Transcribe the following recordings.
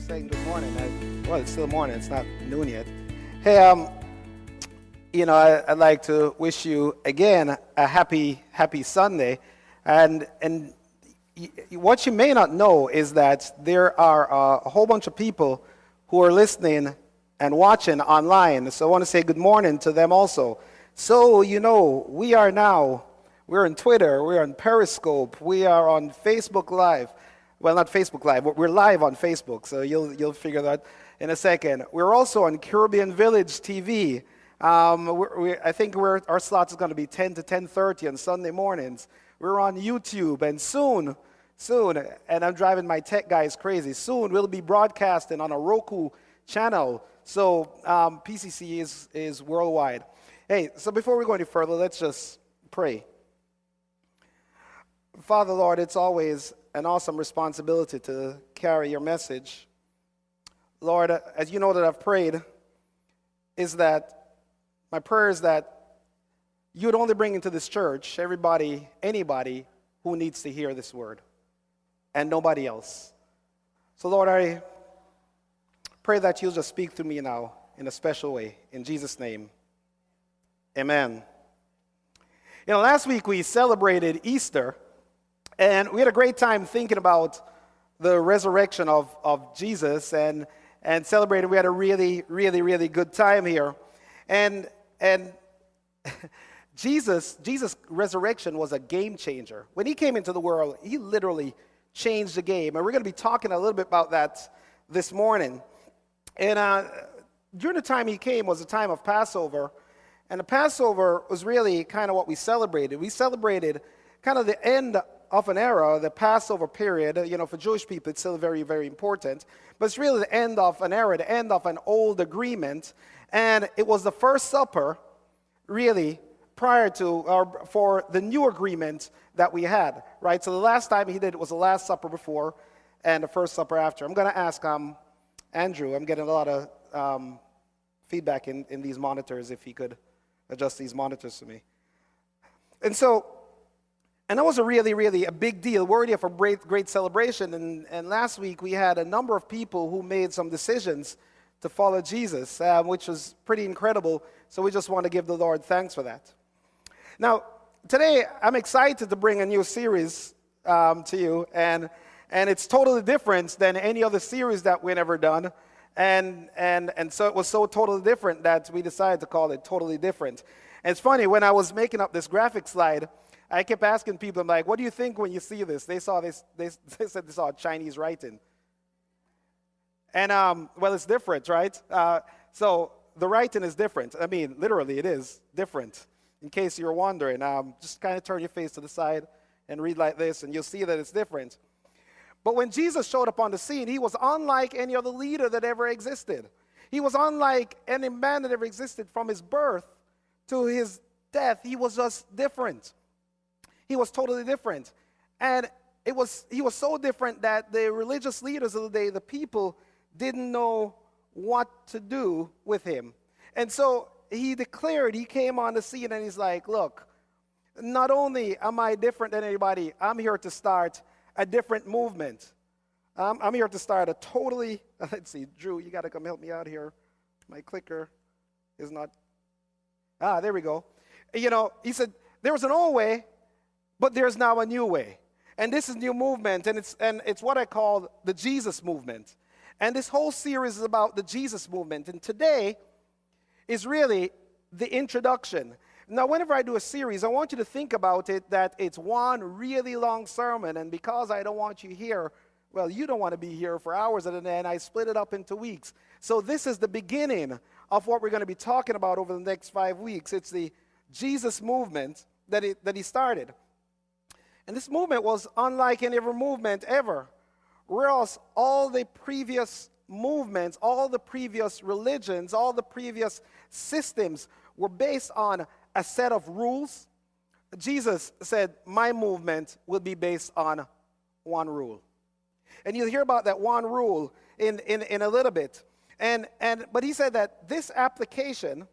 saying good morning. Well, it's still morning. It's not noon yet. Hey, I'd like to wish you again a happy Sunday. And what you may not know is that there are a whole bunch of people who are listening and watching online. So I want to say good morning to them also. So, we're on Twitter, we're on Periscope, we are on Facebook Live. Well, not Facebook Live, but we're live on Facebook, so you'll figure that in a second. We're also on Caribbean Village TV. I think our slot is going to be 10 to 10:30 on Sunday mornings. We're on YouTube, and soon, and I'm driving my tech guys crazy, soon we'll be broadcasting on a Roku channel. So PCC is worldwide. Hey, so before we go any further, let's just pray. Father, Lord, it's always an awesome responsibility to carry your message. Lord, as you know that I've prayed, my prayer is that you would only bring into this church anybody who needs to hear this word, and nobody else. So Lord, I pray that you'll just speak through me now in a special way. In Jesus' name, amen. Last week we celebrated Easter, and we had a great time thinking about the resurrection of Jesus and celebrating. We had a really, really, really good time here. And Jesus' resurrection was a game changer. When he came into the world, he literally changed the game. And we're going to be talking a little bit about that this morning. And during the time he came was a time of Passover. And the Passover was really kind of what we celebrated. We celebrated kind of the end of an era, the Passover period. For Jewish people, it's still very, very important. But it's really the end of an era, the end of an old agreement. And it was the first supper, really, prior to or for the new agreement that we had, right? So the last time he did it was the Last Supper before and the First Supper after. I'm going to ask Andrew, I'm getting a lot of feedback in these monitors, if he could adjust these monitors for me. And that was a really, really a big deal, worthy of a great celebration. And last week we had a number of people who made some decisions to follow Jesus, which was pretty incredible. So we just want to give the Lord thanks for that. Now, today I'm excited to bring a new series to you, and it's totally different than any other series that we've ever done. And so it was so totally different that we decided to call it Totally Different. And it's funny, when I was making up this graphic slide, I kept asking people, I'm like, what do you think when you see this? They said they saw Chinese writing. And, well, it's different, right? So the writing is different. I mean, literally, it is different. In case you're wondering, just kind of turn your face to the side and read like this, and you'll see that it's different. But when Jesus showed up on the scene, he was unlike any other leader that ever existed. He was unlike any man that ever existed. From his birth to his death, he was just different. He was totally different. And he was so different that the religious leaders of the day, the people, didn't know what to do with him. And so he came on the scene and he's like, look, not only am I different than anybody, I'm here to start a different movement. I'm here to start a totally, let's see, Drew, you got to come help me out here. My clicker is not, there we go. He said, there was an old way, but there's now a new way. And this is new movement, and it's what I call the Jesus movement. And this whole series is about the Jesus movement. And today is really the introduction. Now, whenever I do a series, I want you to think about it that it's one really long sermon. And because I don't want you here, well, you don't want to be here for hours, and then I split it up into weeks. So this is the beginning of what we're going to be talking about over the next 5 weeks. It's the Jesus movement that he started. And this movement was unlike any other movement ever. Whereas all the previous movements, all the previous religions, all the previous systems were based on a set of rules, Jesus said, my movement will be based on one rule. And you'll hear about that one rule in a little bit. But he said that this application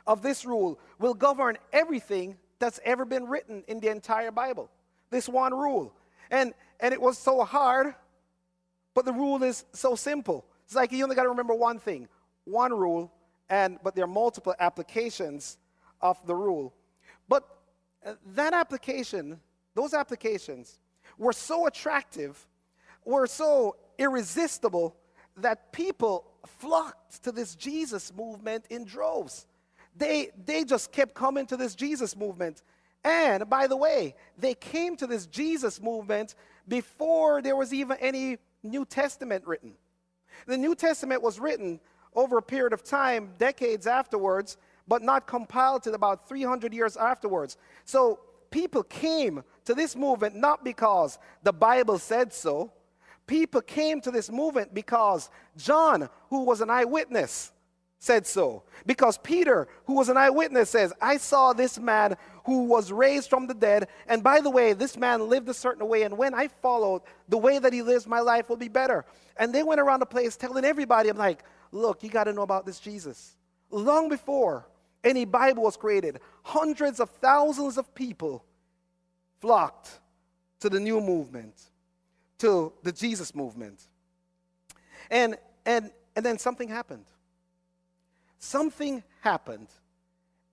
of this rule will govern everything that's ever been written in the entire Bible. This one rule. And it was so hard But the rule is so simple. It's like you only got to remember one thing, one rule, but there are multiple applications of the rule. But those applications were so attractive, were so irresistible that people flocked to this Jesus movement in droves. They just kept coming to this Jesus movement. And by the way, they came to this Jesus movement before there was even any New Testament written. The New Testament was written over a period of time, decades afterwards, but not compiled till about 300 years afterwards. So people came to this movement not because the Bible said so. People came to this movement because John, who was an eyewitness, said so. Because Peter, who was an eyewitness, says, I saw this man who was raised from the dead. And by the way, this man lived a certain way. And when I followed the way that he lives, my life will be better. And they went around the place telling everybody, I'm like, look, you got to know about this Jesus. Long before any Bible was created, hundreds of thousands of people flocked to the new movement, to the Jesus movement. And then something happened. Something happened,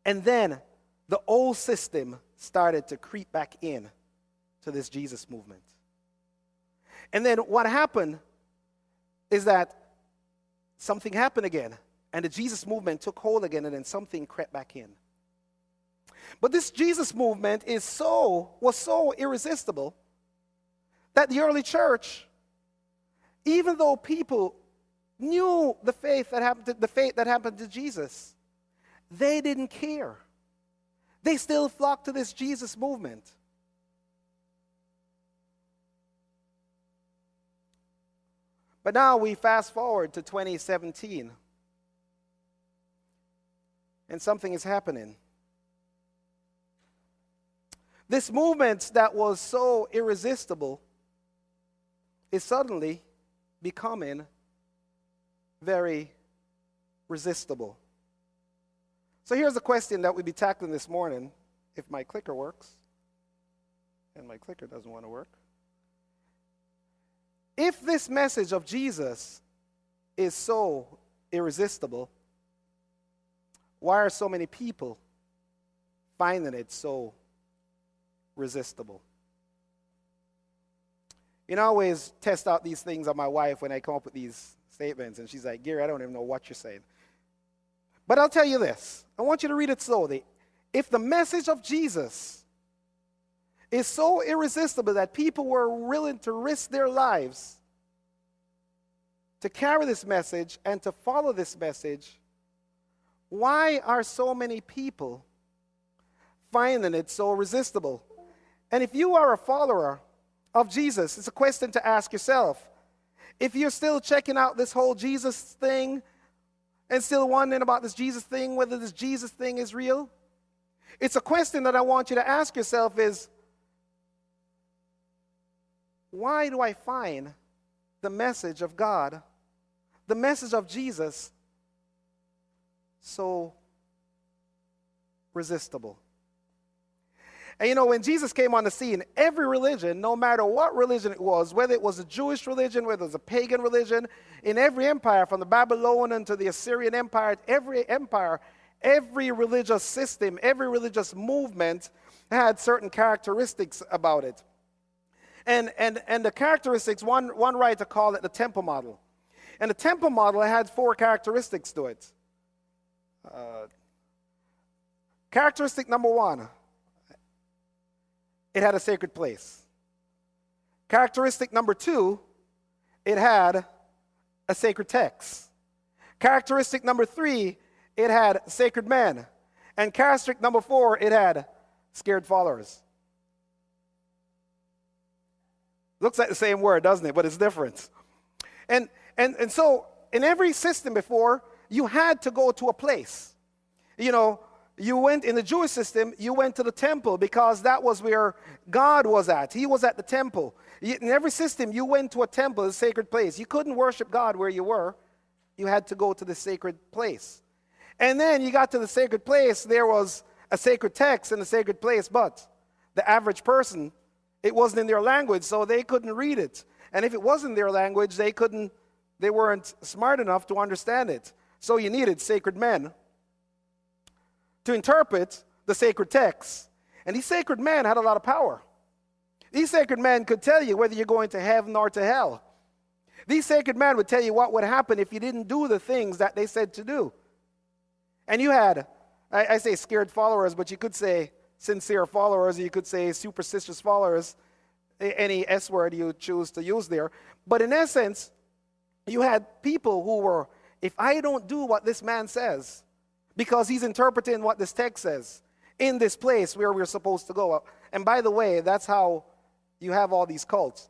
and then the old system started to creep back in to this Jesus movement. And then what happened is that something happened again, and the Jesus movement took hold again, and then something crept back in. But this Jesus movement was so irresistible that the early church, even though people knew the faith that happened to Jesus, they didn't care. They still flocked to this Jesus movement. But now we fast forward to 2017, and something is happening. This movement that was so irresistible is suddenly becoming very resistible. So here's the question that we'll be tackling this morning, if my clicker works. And my clicker doesn't want to work. If this message of Jesus is so irresistible, why are so many people finding it so resistible? You know, I always test out these things on my wife when I come up with these statements, and she's like, Gary, I don't even know what you're saying. But I'll tell you this. I want you to read it slowly. If the message of Jesus is so irresistible that people were willing to risk their lives to carry this message and to follow this message, why are so many people finding it so resistible? And if you are a follower of Jesus, it's a question to ask yourself. If you're still checking out this whole Jesus thing and still wondering about this Jesus thing, whether this Jesus thing is real, it's a question that I want you to ask yourself is, why do I find the message of God, the message of Jesus, so resistible? And you know, when Jesus came on the scene, every religion, no matter what religion it was, whether it was a Jewish religion, whether it was a pagan religion, in every empire, from the Babylonian to the Assyrian Empire, every empire, every religious system, every religious movement had certain characteristics about it. And the characteristics, one writer called it the temple model. And the temple model had 4 characteristics to it. Characteristic number 1, it had a sacred place. Characteristic number 2, it had a sacred text. Characteristic number 3, it had sacred men. And characteristic number 4, it had scared followers. Looks like the same word, doesn't it? But it's different. And so in every system before, you had to go to a place. You know, you went in the Jewish system, you went to the temple because that was where God was at. He was at the temple. In every system, you went to a temple, a sacred place. You couldn't worship God where you were. You had to go to the sacred place. And then you got to the sacred place, there was a sacred text in the sacred place, but the average person, it wasn't in their language, so they couldn't read it. And if it wasn't their language, they weren't smart enough to understand it. So you needed sacred men to interpret the sacred texts. And these sacred men had a lot of power. These sacred men could tell you whether you're going to heaven or to hell. These sacred men would tell you what would happen if you didn't do the things that they said to do. And you had, I say scared followers, but you could say sincere followers, or you could say superstitious followers, any S word you choose to use there. But in essence, you had people who were, if I don't do what this man says, because he's interpreting what this text says, in this place where we're supposed to go. And by the way, that's how you have all these cults.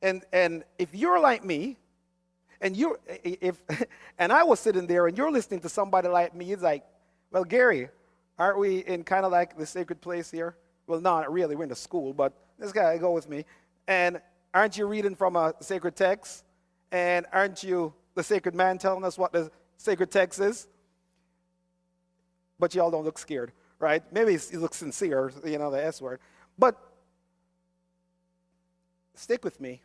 And if you're like me, and and I was sitting there and you're listening to somebody like me, it's like, well, Gary, aren't we in kind of like the sacred place here? Well, not really, we're in the school, but this guy, go with me. And aren't you reading from a sacred text? And aren't you the sacred man telling us what the sacred text is? But y'all don't look scared, right? Maybe you look sincere, the S word. But stick with me.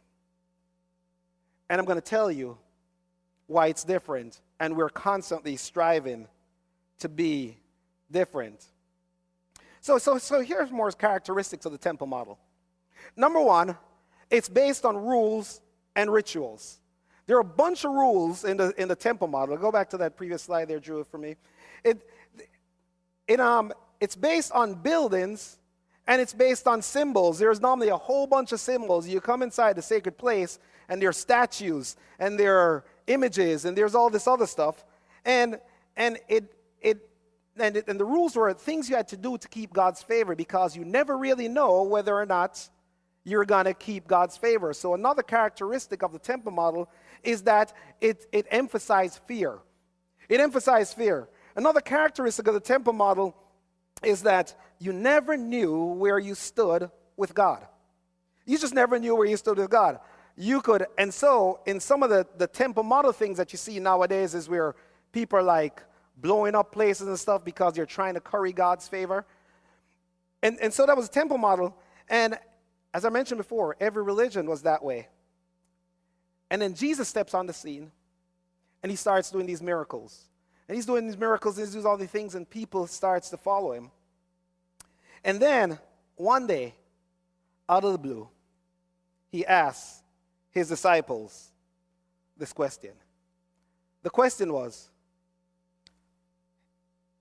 And I'm going to tell you why it's different. And we're constantly striving to be different. So here's more characteristics of the temple model. Number one, it's based on rules and rituals. There are a bunch of rules in the temple model. Go back to that previous slide there, Drew, for me. It's based on buildings, and it's based on symbols. There's normally a whole bunch of symbols. You come inside the sacred place, and there are statues, and there are images, and there's all this other stuff. And the rules were things you had to do to keep God's favor, because you never really know whether or not you're going to keep God's favor. So another characteristic of the temple model is that it emphasized fear. It emphasized fear. Another characteristic of the temple model is that you never knew where you stood with God. You just never knew where you stood with God. And so in some of the temple model things that you see nowadays is where people are like blowing up places and stuff because they're trying to curry God's favor. And so that was a temple model. And as I mentioned before, every religion was that way. And then Jesus steps on the scene, and he starts doing these miracles. And he's doing these miracles, and he does all these things, and people starts to follow him. And then, one day, out of the blue, he asks his disciples this question. The question was,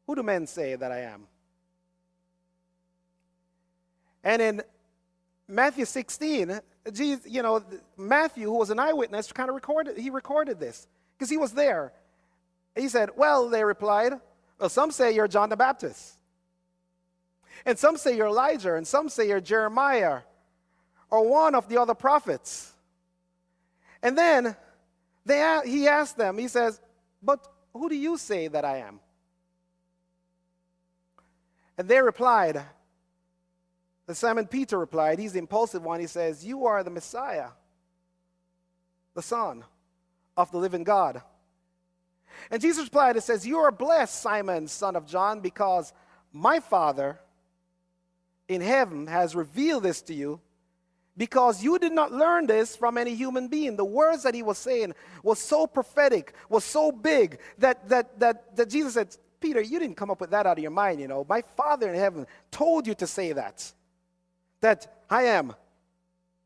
who do men say that I am? And in Matthew 16, Matthew, who was an eyewitness, recorded this, because he was there. He said, well, they replied, well, some say you're John the Baptist. And some say you're Elijah, and some say you're Jeremiah, or one of the other prophets. And then he asked them, he says, but who do you say that I am? And they replied, Simon Peter replied, he's the impulsive one, he says, you are the Messiah, the Son of the living God. And Jesus replied and says, you are blessed, Simon, son of John, because my Father in heaven has revealed this to you, because you did not learn this from any human being. The words that he was saying was so prophetic, was so big, that Jesus said, Peter, you didn't come up with that out of your mind, My Father in heaven told you to say that I am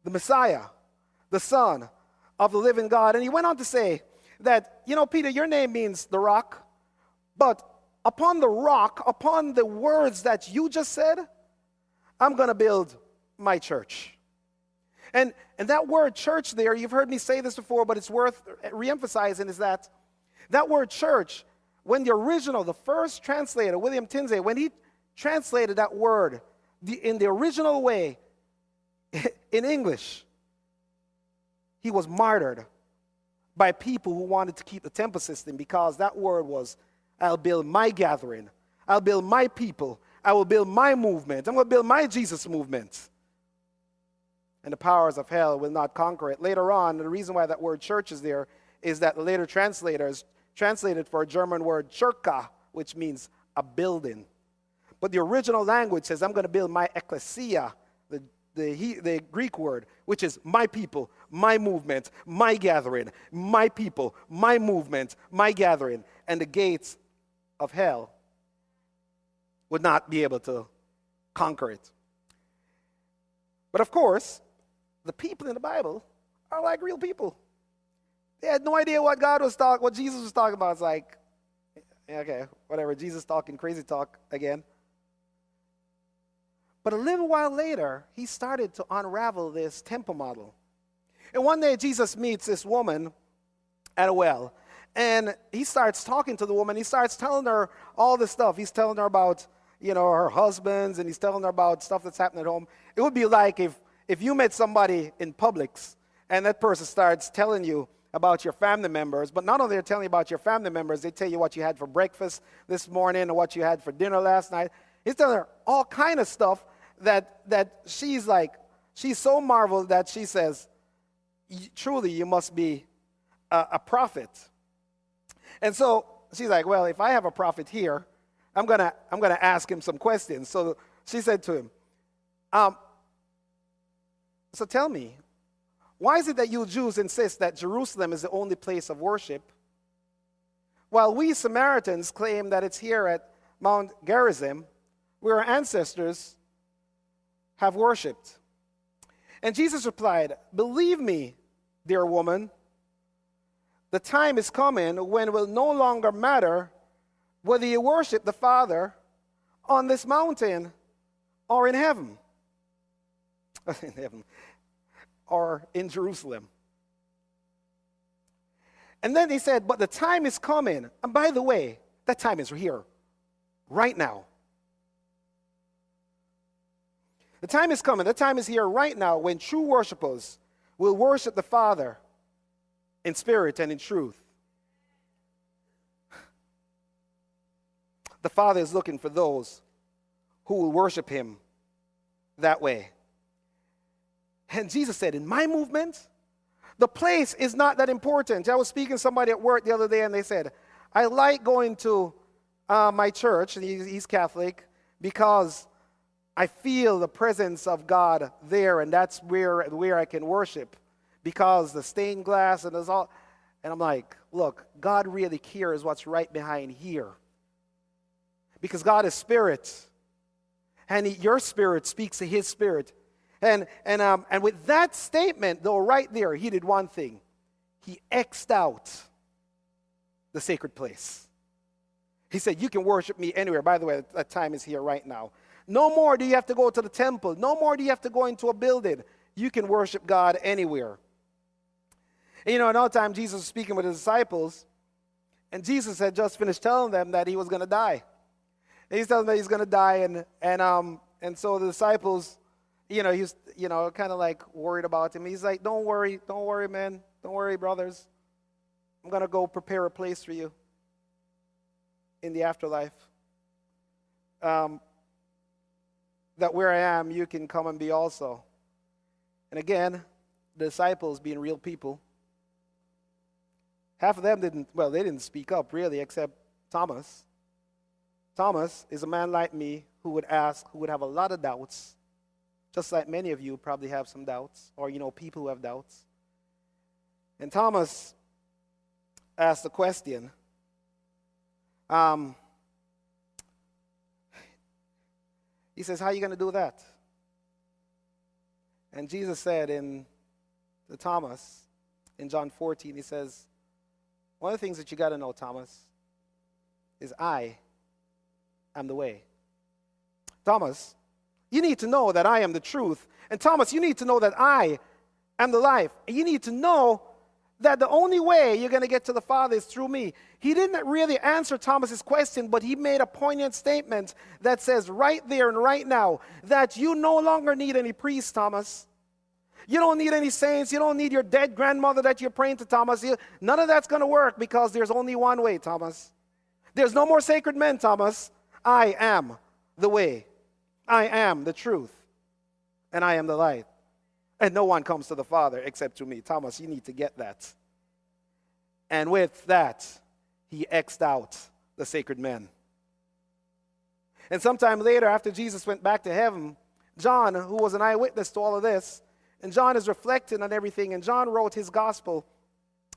the Messiah, the Son of the living God. And he went on to say that, Peter, your name means the rock, but upon the rock, upon the words that you just said, I'm going to build my church. And that word church there, you've heard me say this before, but it's worth reemphasizing, is that word church, when the first translator, William Tyndale, when he translated that word in the original way in English, he was martyred by people who wanted to keep the temple system, because that word was, I'll build my gathering, I'll build my people, I will build my movement, I'm going to build my Jesus movement. And the powers of hell will not conquer it. Later on, the reason why that word church is there is that the later translators translated for a German word Kirche, which means a building. But the original language says, I'm going to build my ecclesia, the Greek word, which is my people, my movement, my gathering, my people, my movement, my gathering. And the gates of hell would not be able to conquer it. But of course, the people in the Bible are like real people. They had no idea what what Jesus was talking about. It's like, yeah, okay, whatever, Jesus talking crazy talk again. But a little while later, he started to unravel this temple model. And one day, Jesus meets this woman at a well. And he starts talking to the woman. He starts telling her all this stuff. He's telling her about, her husbands, and he's telling her about stuff that's happening at home. It would be like if you met somebody in Publix, and that person starts telling you about your family members, but not only they're telling you about your family members, they tell you what you had for breakfast this morning or what you had for dinner last night. He's telling her all kind of stuff that she's so marveled that she says, truly, you must be a prophet. And so she's like, well, if I have a prophet here, I'm gonna ask him some questions. So she said to him, so tell me, why is it that you Jews insist that Jerusalem is the only place of worship, while we Samaritans claim that it's here at Mount Gerizim, where our ancestors have worshipped? And Jesus replied, believe me, dear woman, the time is coming when it will no longer matter whether you worship the Father on this mountain or in heaven. In heaven. Or in Jerusalem. And then he said, but the time is coming. And by the way, that time is here, right now. The time is coming, the time is here right now when true worshipers will worship the Father in spirit and in truth. The Father is looking for those who will worship him that way. And Jesus said, in my movement, the place is not that important. I was speaking to somebody at work the other day, and they said, I like going to my church, and he's Catholic, because I feel the presence of God there, and that's where I can worship, because the stained glass and there's all. And I'm like, look, God really cares what's right behind here, because God is spirit, and your spirit speaks to his spirit. And with that statement, though, right there, he did one thing. He X'd out the sacred place. He said, you can worship me anywhere. By the way, that time is here right now. No more do you have to go to the temple. No more do you have to go into a building. You can worship God anywhere. And another time Jesus was speaking with his disciples, and Jesus had just finished telling them that he was going to die. And he's telling them that he's going to die, and so the disciples, he's, kind of like worried about him. He's like, don't worry, man. Don't worry, brothers. I'm going to go prepare a place for you in the afterlife. That where I am, you can come and be also. And again, the disciples being real people, half of them they didn't speak up really, except Thomas. Thomas is a man like me who would have a lot of doubts. Just like many of you probably have some doubts, or people who have doubts. And Thomas asked the question, he says, how are you going to do that? And Jesus said to Thomas in John 14, he says, one of the things that you got to know, Thomas, is I am the way. Thomas, you need to know that I am the truth. And Thomas, you need to know that I am the life. And you need to know that the only way you're going to get to the Father is through me. He didn't really answer Thomas's question, but he made a poignant statement that says right there and right now that you no longer need any priest, Thomas. You don't need any saints. You don't need your dead grandmother that you're praying to, Thomas. None of that's going to work, because there's only one way, Thomas. There's no more sacred men, Thomas. I am the way. I am the truth, and I am the light. And no one comes to the Father except through me. Thomas, you need to get that. And with that, he X'd out the sacred men. And sometime later, after Jesus went back to heaven, John, who was an eyewitness to all of this, And John is reflecting on everything. And John wrote his gospel,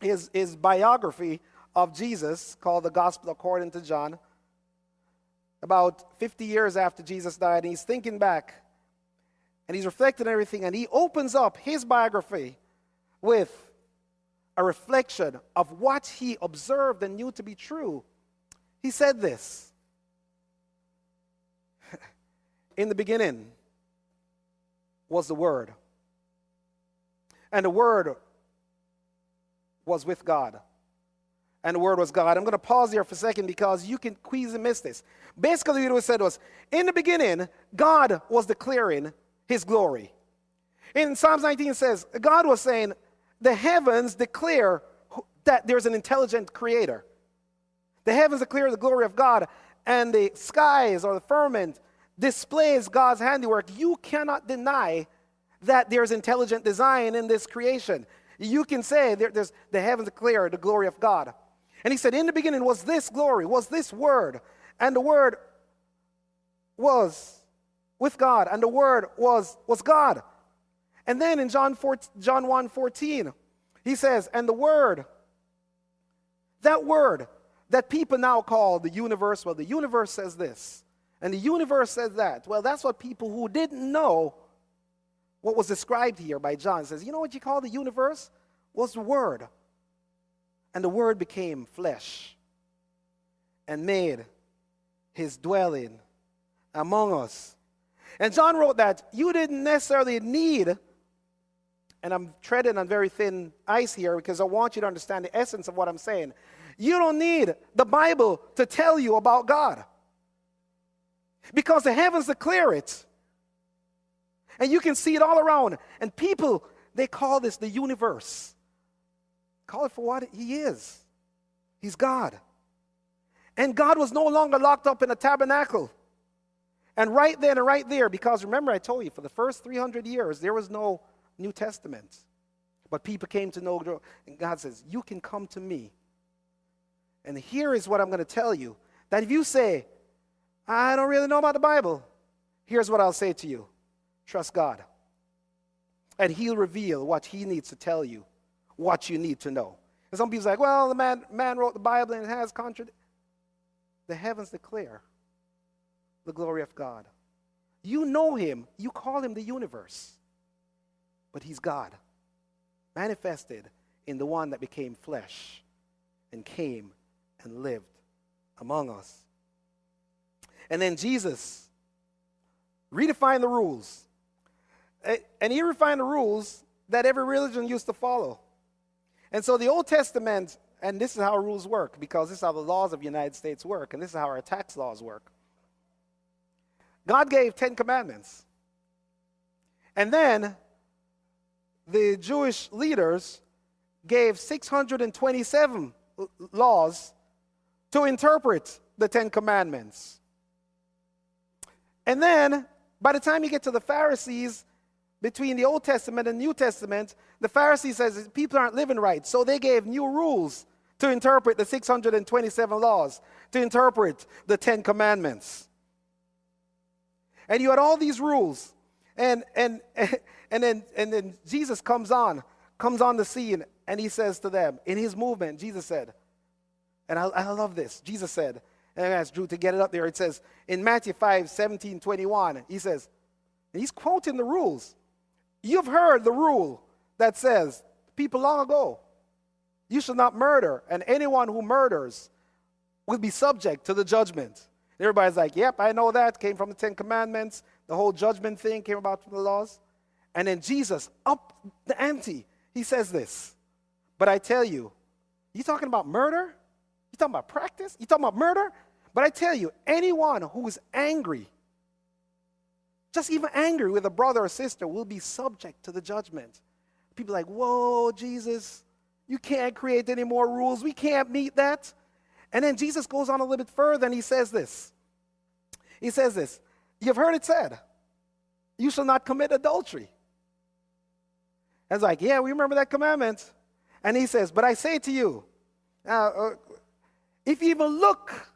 his biography of Jesus, called the Gospel According to John, about 50 years after Jesus died. And he's thinking back, and he's reflecting on everything. And he opens up his biography with a reflection of what he observed and knew to be true. He said this: in the beginning was the Word, and the Word was with God, and the Word was God. I'm going to pause there for a second because you can easily miss this. Basically, what it said was, in the beginning, God was declaring his glory. In Psalms 19 it says, God was saying, the heavens declare that there's an intelligent creator. The heavens declare the glory of God, and the skies or the firmament displays God's handiwork. You cannot deny that there's intelligent design in this creation. You can say there's the heavens declare the glory of God. And he said, in the beginning was this glory, was this Word, and the Word was with God, and the Word was God. And then in John 1:14, he says, and the Word, that Word that people now call the universe, well, the universe says this, and the universe says that. Well, that's what people who didn't know what was described here by John says, you know what you call the universe? Was the Word. And the Word became flesh and made his dwelling among us. And John wrote that you didn't necessarily need, and I'm treading on very thin ice here because I want you to understand the essence of what I'm saying. You don't need the Bible to tell you about God, because the heavens declare it. And you can see it all around. And people, they call this the universe. Call it for what he is. He's God. And God was no longer locked up in a tabernacle. And right then and right there, because remember I told you, for the first 300 years, there was no New Testament. But people came to know, and God says, you can come to me. And here is what I'm going to tell you. That if you say, I don't really know about the Bible, here's what I'll say to you. Trust God. And he'll reveal what he needs to tell you, what you need to know. And some people say, well, the man wrote the Bible and it has contradiction. The heavens declare the glory of God. You know him. You call him the universe. But he's God, manifested in the one that became flesh and came and lived among us. And then Jesus redefined the rules. And he redefined the rules that every religion used to follow. And so the Old Testament, and this is how rules work, because this is how the laws of the United States work, and this is how our tax laws work. God gave 10 commandments. And then the Jewish leaders gave 627 laws to interpret the 10 commandments. And then, by the time you get to the Pharisees, between the Old Testament and New Testament, the Pharisees says people aren't living right. So they gave new rules to interpret the 627 laws, to interpret the 10 commandments. And you had all these rules. And then Jesus comes on the scene, and he says to them, in his movement, Jesus said, and I love this, Jesus said, and I asked Drew to get it up there, it says, in Matthew 5:17-21, he says, and he's quoting the rules. You've heard the rule that says, people long ago, you shall not murder, and anyone who murders will be subject to the judgment. And everybody's like, yep, I know that, came from the 10 Commandments, the whole judgment thing came about from the laws. And then Jesus, up the ante, he says this, but I tell you, you talking about murder? You talking about practice? You talking about murder? But I tell you, anyone who is angry, just even angry with a brother or sister, will be subject to the judgment. People are like, whoa, Jesus, you can't create any more rules. We can't meet that. And then Jesus goes on a little bit further and he says this. He says this, you've heard it said, you shall not commit adultery. And it's like, yeah, we remember that commandment. And he says, but I say to you, if you even look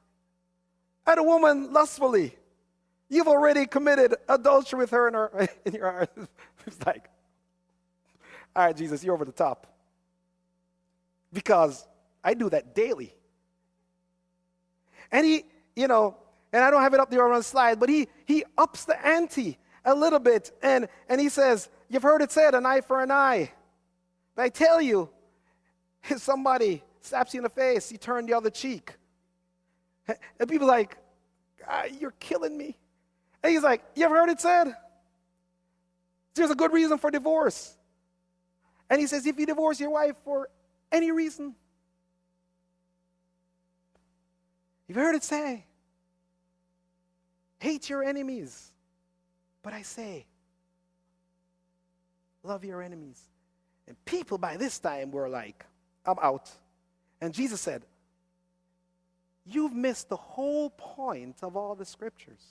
at a woman lustfully, you've already committed adultery with her in your heart. It's like, All right, Jesus, you're over the top. Because I do that daily. And he, and I don't have it up there on the slide, but he ups the ante a little bit. And he says, you've heard it said, an eye for an eye. But I tell you, if somebody slaps you in the face, you turn the other cheek. And people are like, you're killing me. And he's like, you ever heard it said? There's a good reason for divorce. And he says, if you divorce your wife for any reason, you've heard it say, hate your enemies. But I say, love your enemies. And people by this time were like, I'm out. And Jesus said, you've missed the whole point of all the scriptures.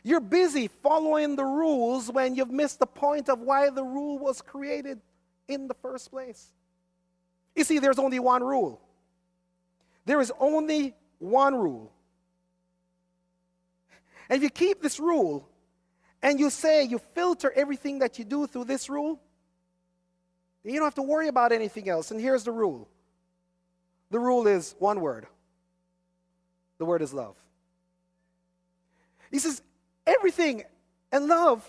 You're busy following the rules when you've missed the point of why the rule was created in the first place. You see, there's only one rule. There is only one rule. And if you keep this rule and you say you filter everything that you do through this rule, then you don't have to worry about anything else. And here's the rule. The rule is one word. The word is love. He says everything and love,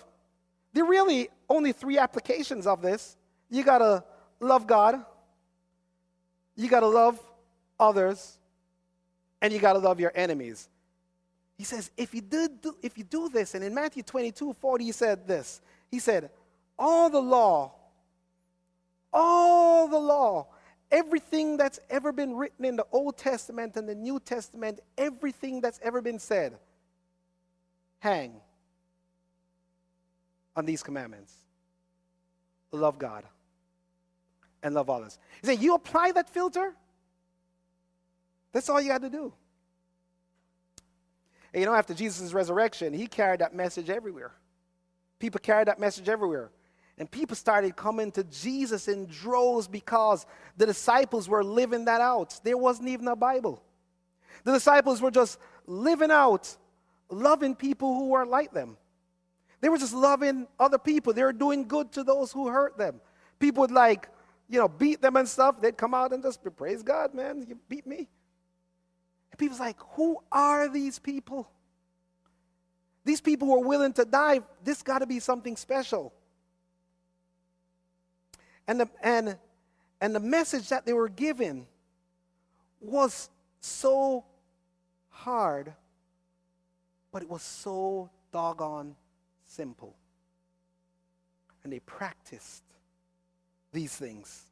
there are really only three applications of this. You got to love God. You got to love others. And you got to love your enemies. He says, if you do this, and in Matthew 22:40, he said this. He said, all the law, everything that's ever been written in the Old Testament and the New Testament, everything that's ever been said, hang on these commandments. Love God and love others. He said, you apply that filter, that's all you got to do. And after Jesus' resurrection, he carried that message everywhere. People carried that message everywhere. And people started coming to Jesus in droves because the disciples were living that out. There wasn't even a Bible. The disciples were just living out, loving people who weren't like them. They were just loving other people. They were doing good to those who hurt them. People would beat them and stuff. They'd come out and just praise God, man, you beat me. And people's like, who are these people? These people who are willing to die, this got to be something special. And the message that they were given was so hard, but it was so doggone simple. And they practiced these things.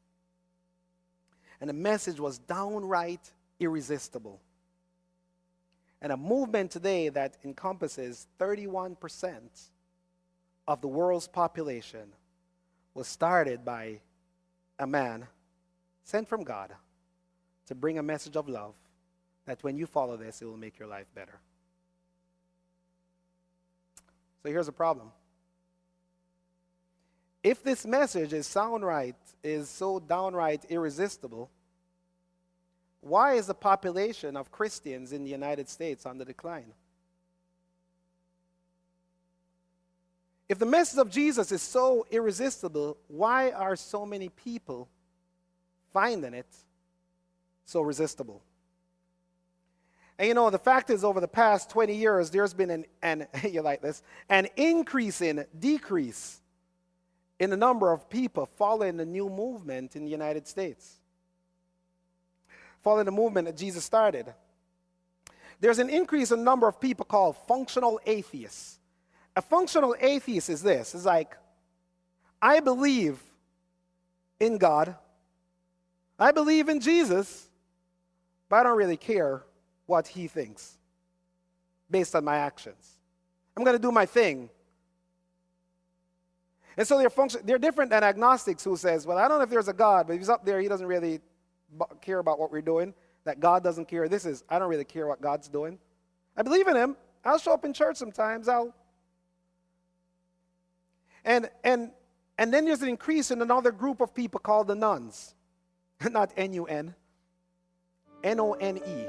And the message was downright irresistible. And a movement today that encompasses 31% of the world's population was started by a man sent from God to bring a message of love that when you follow this, it will make your life better. So here's the problem. If this message is so downright irresistible, why is the population of Christians in the United States on the decline? If the message of Jesus is so irresistible, why are so many people finding it so resistible? And the fact is, over the past 20 years, there's been an decrease in the number of people following the new movement in the United States. Following the movement that Jesus started. There's an increase in the number of people called functional atheists. A functional atheist is this. It's like, I believe in God. I believe in Jesus, but I don't really care what he thinks based on my actions. I'm going to do my thing. And so they're different than agnostics who says, well, I don't know if there's a God, but if he's up there, he doesn't really care about what we're doing, that God doesn't care. I don't really care what God's doing. I believe in him. I'll show up in church sometimes. And then there's an increase in another group of people called the nuns. Not N-U-N. N-O-N-E.